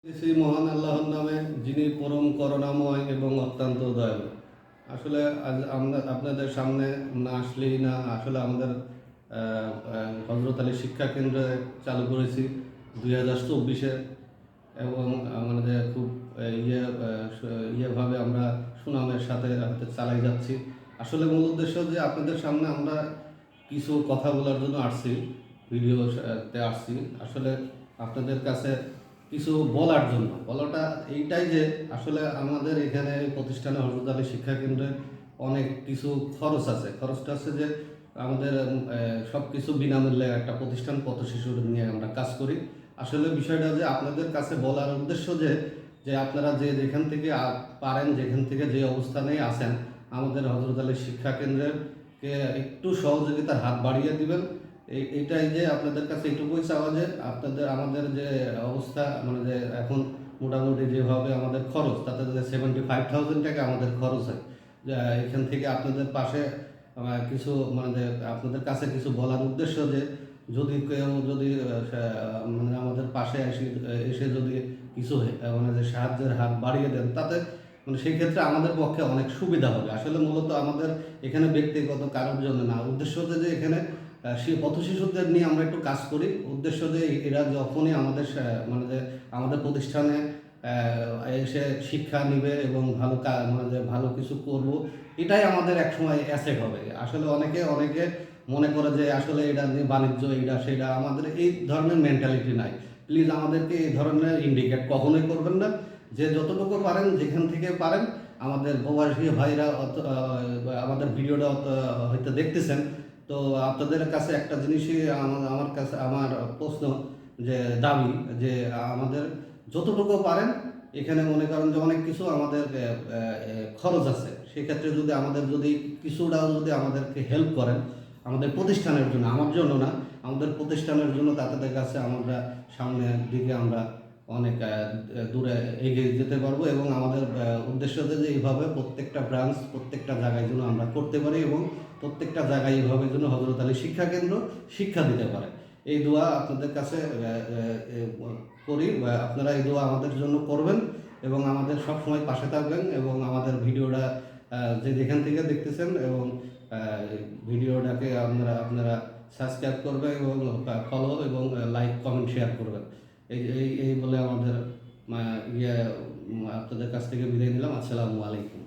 শ্রী মহান আল্লাহর নামে, যিনি পরম করুণাময় এবং অত্যন্ত দয়ালু। আসলে আজ আমরা আপনাদের সামনে না আসলেই না, আসলে আমাদের হজরত আলী শিক্ষা কেন্দ্রে চালু করেছি 2024-এ এবং আমাদের খুব ইয়েভাবে আমরা সুনামের সাথে চালাই যাচ্ছি। আসলে মূল উদ্দেশ্য যে আপনাদের সামনে আমরা কিছু কথা বলার জন্য আসছি, ভিডিওতে আসছি। আসলে আপনাদের কাছে কিছু বলার জন্য, বলাটা এইটাই যে আসলে আমাদের এখানে প্রতিষ্ঠানে হজরত আলী শিক্ষা কেন্দ্রে অনেক কিছু খরচ আছে। খরচটা আছে যে আমাদের সব কিছু বিনামূল্যে একটা প্রতিষ্ঠান পথ শিশুর নিয়ে আমরা কাজ করি। আসলে বিষয়টা যে আপনাদের কাছে বলার উদ্দেশ্য যে আপনারা যেখান থেকে পারেন, যেখান থেকে যে অবস্থানেই আছেন, আমাদের হজরত আলী শিক্ষা কেন্দ্রের একটু সহযোগিতার হাত বাড়িয়ে দিবেন। এইটাই যে আপনাদের কাছে এইটুকুই চাওয়া যে আমাদের যে অবস্থা, মানে যে এখন মোটামুটি যেভাবে আমাদের খরচ, তাতে যে 75,000 টাকা আমাদের খরচ হয়। এখান থেকে আপনাদের পাশে কিছু, মানে আপনাদের কাছে কিছু বলার উদ্দেশ্য যে যদি কেউ যদি মানে আমাদের পাশে এসে যদি কিছু মানে যে সাহায্যের হাত বাড়িয়ে দেন, তাতে মানে সেই ক্ষেত্রে আমাদের পক্ষে অনেক সুবিধা হবে। আসলে মূলত আমাদের এখানে ব্যক্তিগত কারোর জন্য না, উদ্দেশ্য যে এখানে সে পথ শিশুদের নিয়ে আমরা একটু কাজ করি। উদ্দেশ্য যে এরা যখনই আমাদের মানে যে আমাদের প্রতিষ্ঠানে এসে শিক্ষা নিবে এবং মানে যে ভালো কিছু করব, এটাই আমাদের একসময় অ্যাসেট হবে। আসলে অনেকে মনে করে যে আসলে এটা নিয়ে বাণিজ্য, এটা সেটা, আমাদের এই ধরনের মেন্টালিটি নাই। প্লিজ আমাদেরকে এই ধরনের ইন্ডিকেট কখনোই করবেন না। যে যতটুকু পারেন, যেখান থেকে পারেন, আমাদের প্রবাসী ভাইরা আমাদের ভিডিওটা হয়তো দেখতেছেন, তো আপনাদের কাছে একটা জিনিসই আমার কাছে আমার প্রশ্ন, যে দাবি, যে আমাদের যতটুকু পারেন, এখানে মনে করেন যে অনেক কিছু আমাদের খরচ আছে, সেক্ষেত্রে যদি কিছুটাও যদি আমাদেরকে হেল্প করেন আমাদের প্রতিষ্ঠানের জন্য, আমার জন্য না, আমাদের প্রতিষ্ঠানের জন্য, তাদের কাছে আমরা সামনের দিকে আমরা অনেক দূরে এগিয়ে যেতে পারবো। এবং আমাদের উদ্দেশ্য যে এইভাবে প্রত্যেকটা ব্রাঞ্চ, প্রত্যেকটা জায়গায় যেন আমরা করতে পারি এবং প্রত্যেকটা জায়গায় এইভাবে যেন হজরত আলী শিক্ষা কেন্দ্র শিক্ষা দিতে পারে। এই দোয়া আপনাদের কাছে করি। আপনারা এই দোয়া আমাদের জন্য করবেন এবং আমাদের সব সময় পাশে থাকবেন এবং আমাদের ভিডিওটা যেখান থেকে দেখতেছেন এবং ভিডিওটাকে আপনারা সাবস্ক্রাইব করবেন এবং ফলো এবং লাইক, কমেন্ট, শেয়ার করবেন। এই বলে আমাদের আপনাদের কাছ থেকে বিদায় নিলাম। আসসালামু আলাইকুম।